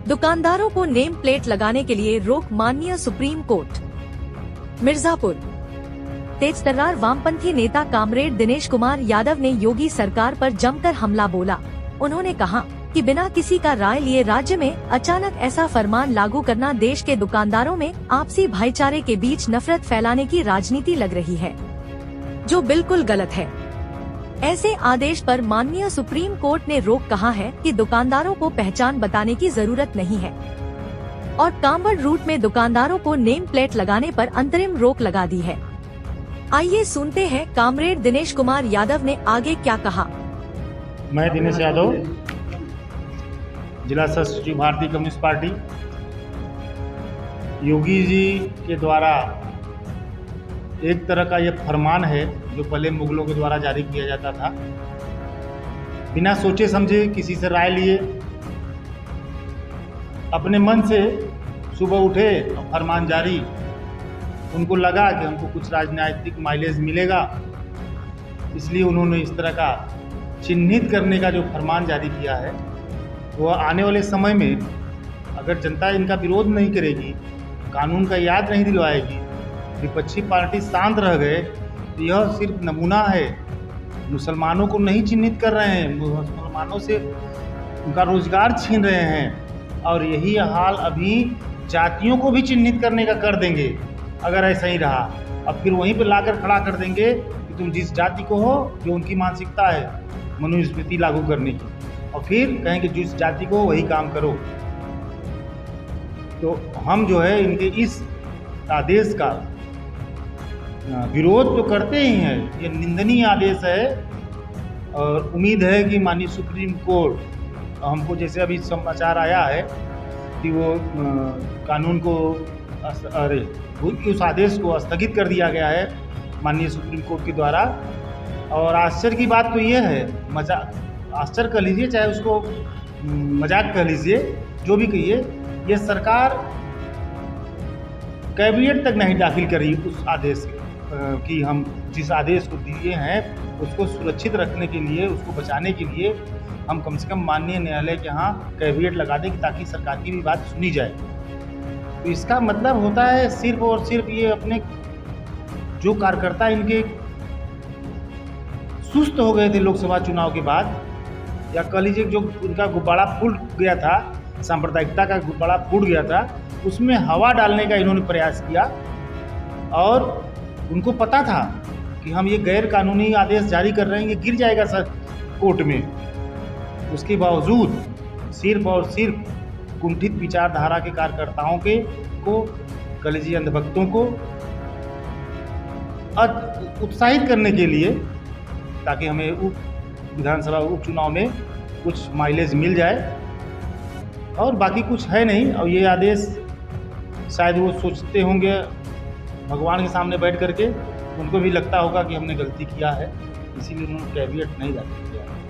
दुकानदारों को name plate लगाने के लिए रोक माननीय सुप्रीम कोर्ट। मिर्जापुर। तेजतर्रार वामपंथी नेता कामरेड दिनेश कुमार यादव ने योगी सरकार पर जमकर हमला बोला। उन्होंने कहा कि बिना किसी का राय लिए राज्य में अचानक ऐसा फरमान लागू करना देश के दुकानदारों में आपसी भाईचारे के बीच नफरत फैलाने की राजनीति लग रही है, जो बिल्कुल गलत है। ऐसे आदेश पर माननीय सुप्रीम कोर्ट ने रोक कहा है कि दुकानदारों को पहचान बताने की जरूरत नहीं है और कांवड़ रूट में दुकानदारों को नेम प्लेट लगाने पर अंतरिम रोक लगा दी है। आइए सुनते हैं कामरेड दिनेश कुमार यादव ने आगे क्या कहा। मैं दिनेश यादव, जिला सचिव भारतीय कम्युनिस्ट पार्टी। योगी जी के द्वारा एक तरह का ये फरमान है जो पहले मुगलों के द्वारा जारी किया जाता था, बिना सोचे समझे किसी से राय लिए अपने मन से सुबह उठे और फरमान जारी। उनको लगा कि हमको कुछ राजनीतिक माइलेज मिलेगा, इसलिए उन्होंने इस तरह का चिन्हित करने का जो फरमान जारी किया है, वो आने वाले समय में अगर जनता इनका विरोध नहीं करेगी, कानून का याद नहीं दिलवाएगी, विपक्षी पार्टी शांत रह गए, तो यह सिर्फ नमूना है। मुसलमानों को नहीं चिन्हित कर रहे हैं, मुसलमानों से उनका रोजगार छीन रहे हैं, और यही हाल अभी जातियों को भी चिन्हित करने का कर देंगे अगर ऐसा ही रहा। अब फिर वहीं पर लाकर खड़ा कर देंगे कि तुम जिस जाति को हो, जो उनकी मानसिकता है मनुस्मृति लागू करने की, और फिर कहेंगे जिस जाति को वही काम करो। तो हम जो है इनके इस आदेश का विरोध तो करते ही हैं, ये निंदनीय आदेश है, और उम्मीद है कि माननीय सुप्रीम कोर्ट, हमको जैसे अभी समाचार आया है कि वो कानून को उस आदेश को स्थगित कर दिया गया है माननीय सुप्रीम कोर्ट के द्वारा। और आश्चर्य की बात तो ये है, आश्चर्य कह लीजिए चाहे उसको मजाक कह लीजिए, जो भी कहिए, ये सरकार कैबिनेट तक नहीं दाखिल करी उस आदेश कि हम जिस आदेश को दिए हैं उसको सुरक्षित रखने के लिए, उसको बचाने के लिए हम कम से कम माननीय न्यायालय के यहाँ कैबिनेट लगा दें ताकि सरकार की भी बात सुनी जाए। तो इसका मतलब होता है सिर्फ और सिर्फ ये अपने जो कार्यकर्ता इनके सुस्त हो गए थे लोकसभा चुनाव के बाद, या कह लीजिए जो उनका गुब्बारा फूट गया था, सांप्रदायिकता का गुब्बारा फूट गया था, उसमें हवा डालने का इन्होंने प्रयास किया। और उनको पता था कि हम ये गैर कानूनी आदेश जारी कर रहे हैं, ये गिर जाएगा सर कोर्ट में। उसके बावजूद सिर्फ और सिर्फ कुंठित विचारधारा के कार्यकर्ताओं को, कह लीजिए अंधभक्तों को उत्साहित करने के लिए, ताकि हमें विधानसभा उपचुनाव में कुछ माइलेज मिल जाए, और बाकी कुछ है नहीं। और ये आदेश शायद वो सोचते होंगे भगवान के सामने बैठ करके, उनको भी लगता होगा कि हमने गलती किया है, इसीलिए उन्होंने कैबिनेट नहीं दाखिल किया है।